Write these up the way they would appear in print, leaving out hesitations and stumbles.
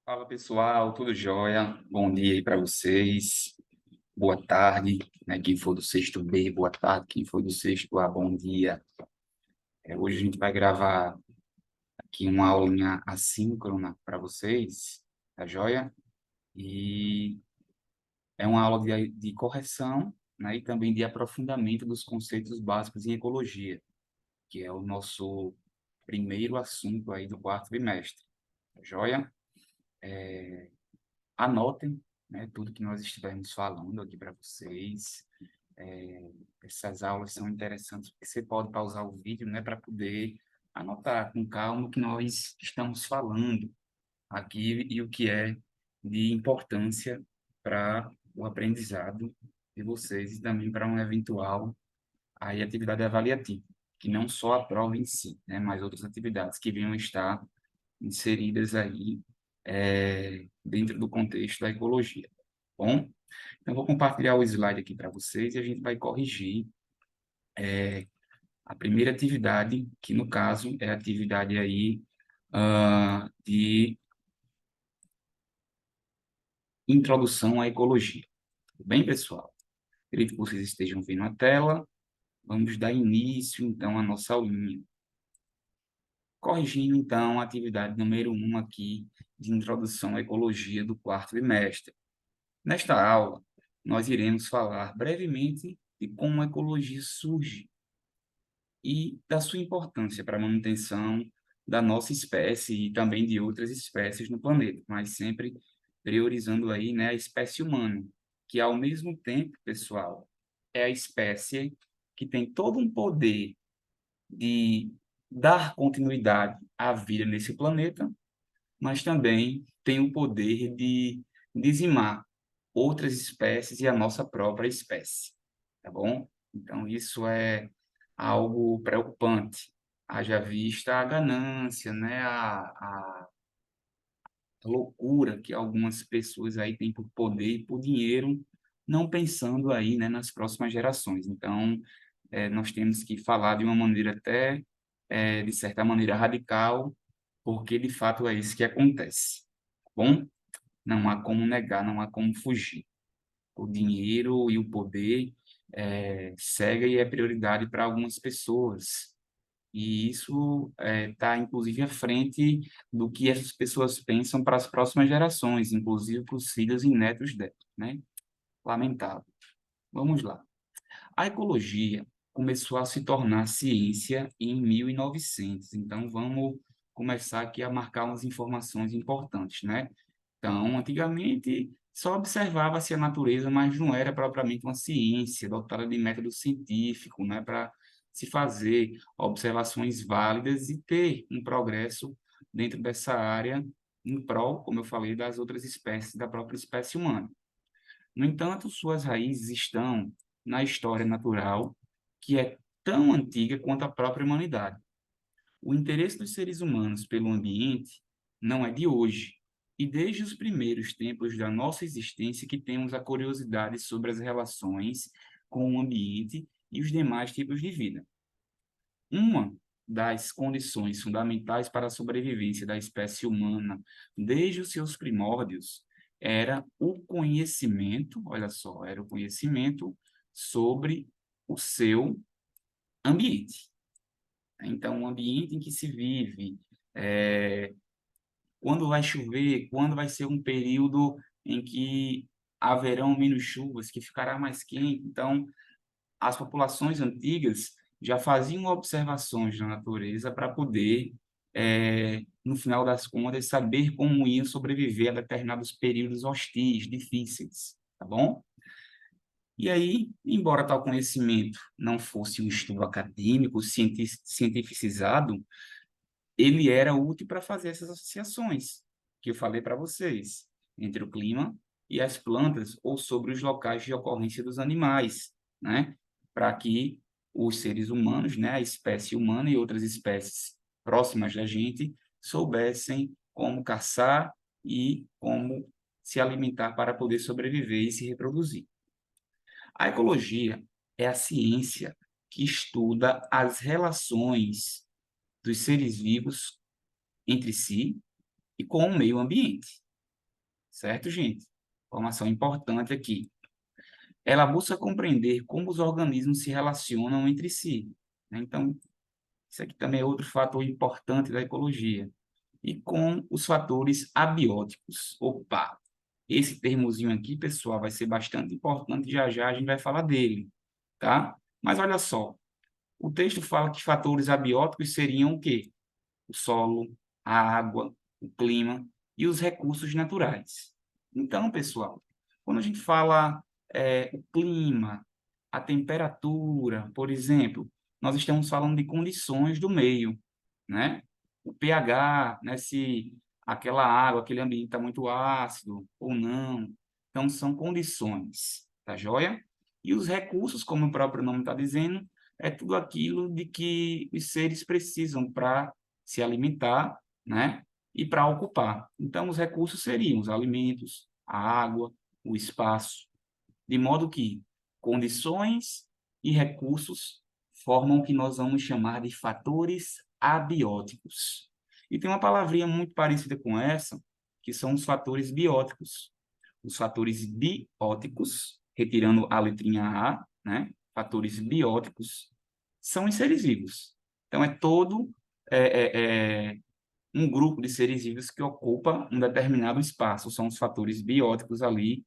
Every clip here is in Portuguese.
Fala pessoal, tudo jóia? Bom dia aí para vocês. Boa tarde, né? Quem for do sexto B, boa tarde. Quem for do sexto A, bom dia. Hoje a gente vai gravar aqui uma aulinha assíncrona para vocês, tá jóia? E é uma aula de correção, né? E também de aprofundamento dos conceitos básicos em ecologia, que é o nosso primeiro assunto aí do quarto trimestre, tá jóia? Anotem, né, tudo que nós estivermos falando aqui para vocês. É, Essas aulas são interessantes porque você pode pausar o vídeo, né, para poder anotar com calma o que nós estamos falando aqui e o que é de importância para o aprendizado de vocês e também para uma eventual aí, atividade avaliativa, que não só a prova em si, né, mas outras atividades que venham estar inseridas aí dentro do contexto da ecologia. Bom, então vou compartilhar o slide aqui para vocês e a gente vai corrigir a primeira atividade, que no caso é a atividade aí de introdução à ecologia. Tudo bem, pessoal? Acredito que vocês estejam vendo a tela. Vamos dar início, então, à nossa aulinha. Corrigindo, então, a atividade número 1 aqui, de introdução à ecologia do quarto trimestre. Nesta aula, nós iremos falar brevemente de como a ecologia surge e da sua importância para a manutenção da nossa espécie e também de outras espécies no planeta, mas sempre priorizando aí, né, a espécie humana, que ao mesmo tempo, pessoal, é a espécie que tem todo um poder de dar continuidade à vida nesse planeta, mas também tem o poder de dizimar outras espécies e a nossa própria espécie, tá bom? Então, isso é algo preocupante, haja vista a ganância, né? A loucura que algumas pessoas aí têm por poder e por dinheiro, não pensando aí, né, nas próximas gerações. Então, nós temos que falar de uma maneira até, de certa maneira, radical, porque de fato é isso que acontece, tá bom? Não há como negar, não há como fugir. O dinheiro e o poder cega e é prioridade para algumas pessoas. E isso está, inclusive, à frente do que essas pessoas pensam para as próximas gerações, inclusive para os filhos e netos delas, né? Lamentável. Vamos lá. A ecologia começou a se tornar ciência em 1900. Então, vamos começar aqui a marcar umas informações importantes, né? Então, antigamente, só observava-se a natureza, mas não era propriamente uma ciência dotada de método científico, né, para se fazer observações válidas e ter um progresso dentro dessa área em prol, como eu falei, das outras espécies, da própria espécie humana. No entanto, suas raízes estão na história natural, que é tão antiga quanto a própria humanidade. O interesse dos seres humanos pelo ambiente não é de hoje, e desde os primeiros tempos da nossa existência que temos a curiosidade sobre as relações com o ambiente e os demais tipos de vida. Uma das condições fundamentais para a sobrevivência da espécie humana desde os seus primórdios era o conhecimento, olha só, era o conhecimento sobre o seu ambiente. Então, o ambiente em que se vive, é, quando vai chover, quando vai ser um período em que haverão menos chuvas, que ficará mais quente. Então, as populações antigas já faziam observações na natureza para poder, no final das contas, saber como iam sobreviver a determinados períodos hostis, difíceis, tá bom? E aí, embora tal conhecimento não fosse um estudo acadêmico, cientificizado, ele era útil para fazer essas associações que eu falei para vocês, entre o clima e as plantas, ou sobre os locais de ocorrência dos animais, né? Para que os seres humanos, né, a espécie humana e outras espécies próximas da gente, soubessem como caçar e como se alimentar para poder sobreviver e se reproduzir. A ecologia é a ciência que estuda as relações dos seres vivos entre si e com o meio ambiente. certo, gente? Informação importante aqui. Ela busca compreender como os organismos se relacionam entre si, né? Então, isso aqui também é outro fator importante da ecologia. E com os fatores abióticos. Opa! Esse termozinho aqui, pessoal, vai ser bastante importante, já já a gente vai falar dele, tá? Mas olha só, o texto fala que fatores abióticos seriam o quê? O solo, a água, o clima e os recursos naturais. Então, pessoal, quando a gente fala o clima, a temperatura, por exemplo, nós estamos falando de condições do meio, né? O pH, né? Se aquela água, aquele ambiente está muito ácido ou não. Então, são condições, tá joia? E os recursos, como o próprio nome está dizendo, é tudo aquilo de que os seres precisam para se alimentar, né? E para ocupar. Então, os recursos seriam os alimentos, a água, o espaço, de modo que condições e recursos formam o que nós vamos chamar de fatores abióticos. E tem uma palavrinha muito parecida com essa, que são os fatores bióticos. Os fatores bióticos, retirando a letrinha A, né? Fatores bióticos são os seres vivos. Então, é todo é, é, é, um grupo de seres vivos que ocupa um determinado espaço. São os fatores bióticos ali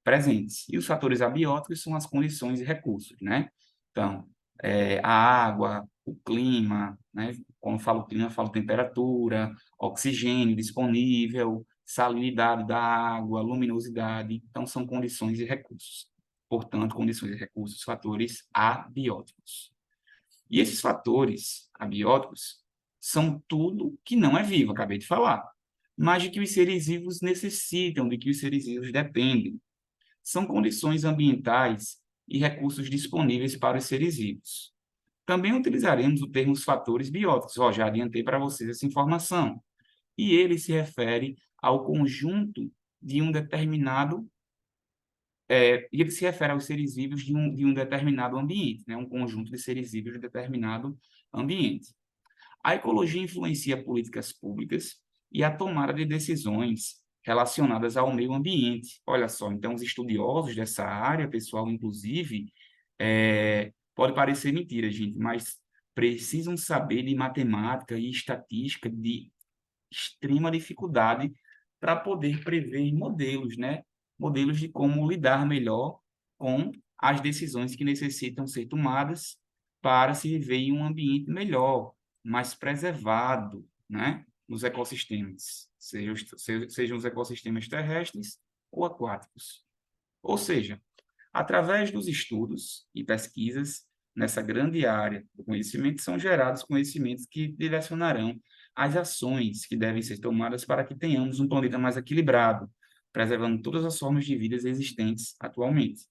presentes. E os fatores abióticos são as condições e recursos, né? Então, a água, o clima, né? Quando eu falo clima, eu falo temperatura, oxigênio disponível, salinidade da água, luminosidade. Então, são condições e recursos. Portanto, condições e recursos, fatores abióticos. E esses fatores abióticos são tudo que não é vivo, acabei de falar, mas de que os seres vivos necessitam, de que os seres vivos dependem. São condições ambientais e recursos disponíveis para os seres vivos. Também utilizaremos o termo fatores bióticos, já adiantei para vocês essa informação. E ele se refere ao conjunto de um determinado, e ele se refere aos seres vivos de um determinado ambiente, né? Um conjunto de seres vivos de determinado ambiente. A ecologia influencia políticas públicas e a tomada de decisões relacionadas ao meio ambiente. Olha só, então os estudiosos dessa área, pessoal, inclusive, pode parecer mentira, gente, mas precisam saber de matemática e estatística de extrema dificuldade para poder prever modelos, né? Modelos de como lidar melhor com as decisões que necessitam ser tomadas para se viver em um ambiente melhor, mais preservado, né? Nos ecossistemas, sejam os ecossistemas terrestres ou aquáticos. Ou seja, através dos estudos e pesquisas nessa grande área do conhecimento, são gerados conhecimentos que direcionarão as ações que devem ser tomadas para que tenhamos um planeta mais equilibrado, preservando todas as formas de vida existentes atualmente.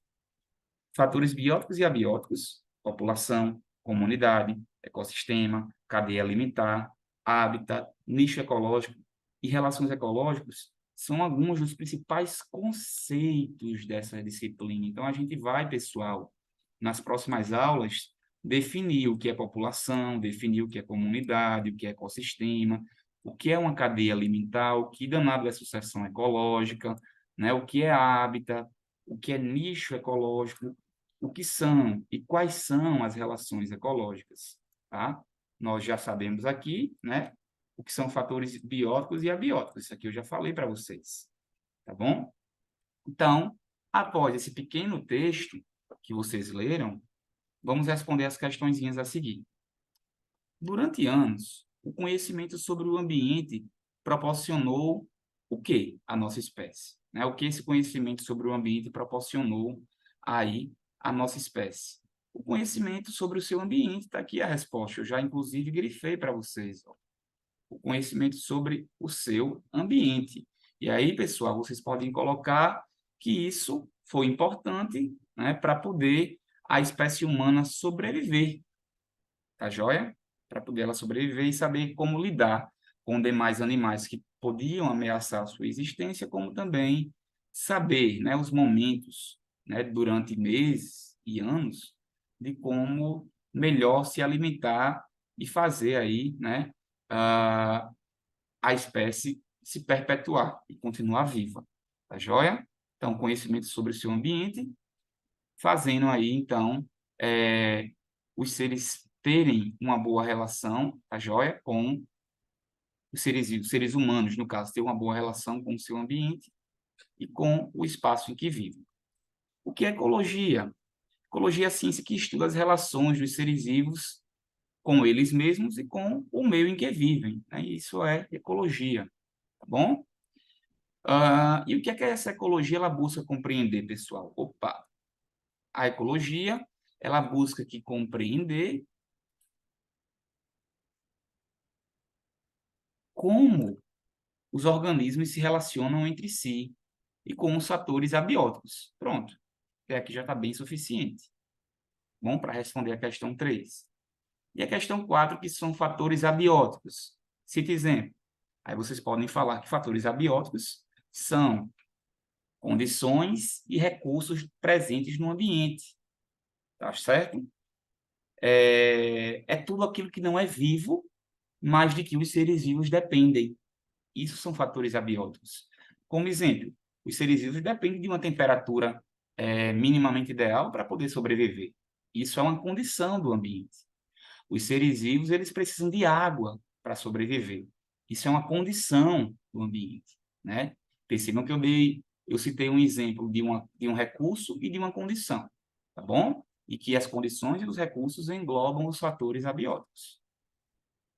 Fatores bióticos e abióticos, população, comunidade, ecossistema, cadeia alimentar, hábitat, nicho ecológico e relações ecológicas são alguns dos principais conceitos dessa disciplina. Então, a gente vai, pessoal, nas próximas aulas, definir o que é população, definir o que é comunidade, o que é ecossistema, o que é uma cadeia alimentar, o que danado é sucessão ecológica, né? O que é hábitat, o que é nicho ecológico, o que são e quais são as relações ecológicas, tá? Nós já sabemos aqui, né, o que são fatores bióticos e abióticos. Isso aqui eu já falei para vocês, tá bom? Então, após esse pequeno texto que vocês leram, vamos responder as questõezinhas a seguir. Durante anos, o conhecimento sobre o ambiente proporcionou o quê? A nossa espécie, né? O que esse conhecimento sobre o ambiente proporcionou aí a nossa espécie? O conhecimento sobre o seu ambiente, está aqui a resposta. Eu já, inclusive, grifei para vocês. Ó. O conhecimento sobre o seu ambiente. E aí, pessoal, vocês podem colocar que isso foi importante, né, para poder a espécie humana sobreviver. Tá joia? Para poder ela sobreviver e saber como lidar com demais animais que podiam ameaçar a sua existência, como também saber, né, os momentos, né, durante meses e anos, de como melhor se alimentar e fazer aí, né, a espécie se perpetuar e continuar viva. tá joia? Então, conhecimento sobre o seu ambiente, fazendo aí, então, os seres terem uma boa relação, tá joia? Com os seres humanos, no caso, ter uma boa relação com o seu ambiente e com o espaço em que vivem. O que é ecologia? Ecologia é a ciência que estuda as relações dos seres vivos com eles mesmos e com o meio em que vivem, né? Isso é ecologia, tá bom? E o que é essa ecologia ela busca compreender, pessoal? Opa, a ecologia ela busca que compreender como os organismos se relacionam entre si e com os fatores abióticos. Pronto, até aqui já está bem suficiente. Bom, para responder a questão 3. E a questão 4, que são fatores abióticos. Cite exemplo. Aí vocês podem falar que fatores abióticos são condições e recursos presentes no ambiente. Tá certo? É tudo aquilo que não é vivo, mas de que os seres vivos dependem. Isso são fatores abióticos. Como exemplo, os seres vivos dependem de uma temperatura minimamente ideal para poder sobreviver. Isso é uma condição do ambiente. Os seres vivos eles precisam de água para sobreviver. Isso é uma condição do ambiente, né? Percebam que eu citei um exemplo de um recurso e de uma condição, tá bom? E que as condições e os recursos englobam os fatores abióticos.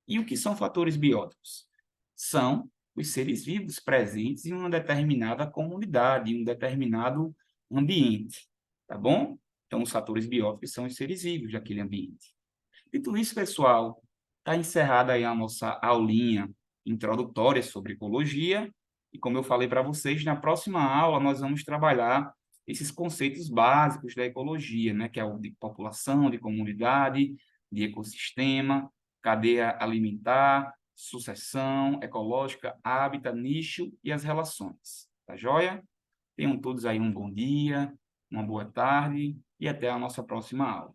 E o que são fatores bióticos? São os seres vivos presentes em uma determinada comunidade, em um determinado ambiente, tá bom? Então, os fatores bióticos são os seres vivos daquele ambiente. Dito isso, pessoal, está encerrada aí a nossa aulinha introdutória sobre ecologia. E como eu falei para vocês, na próxima aula nós vamos trabalhar esses conceitos básicos da ecologia, né? Que é o de população, de comunidade, de ecossistema, cadeia alimentar, sucessão ecológica, hábitat, nicho e as relações. Tá joia? Tenham todos aí um bom dia, uma boa tarde e até a nossa próxima aula.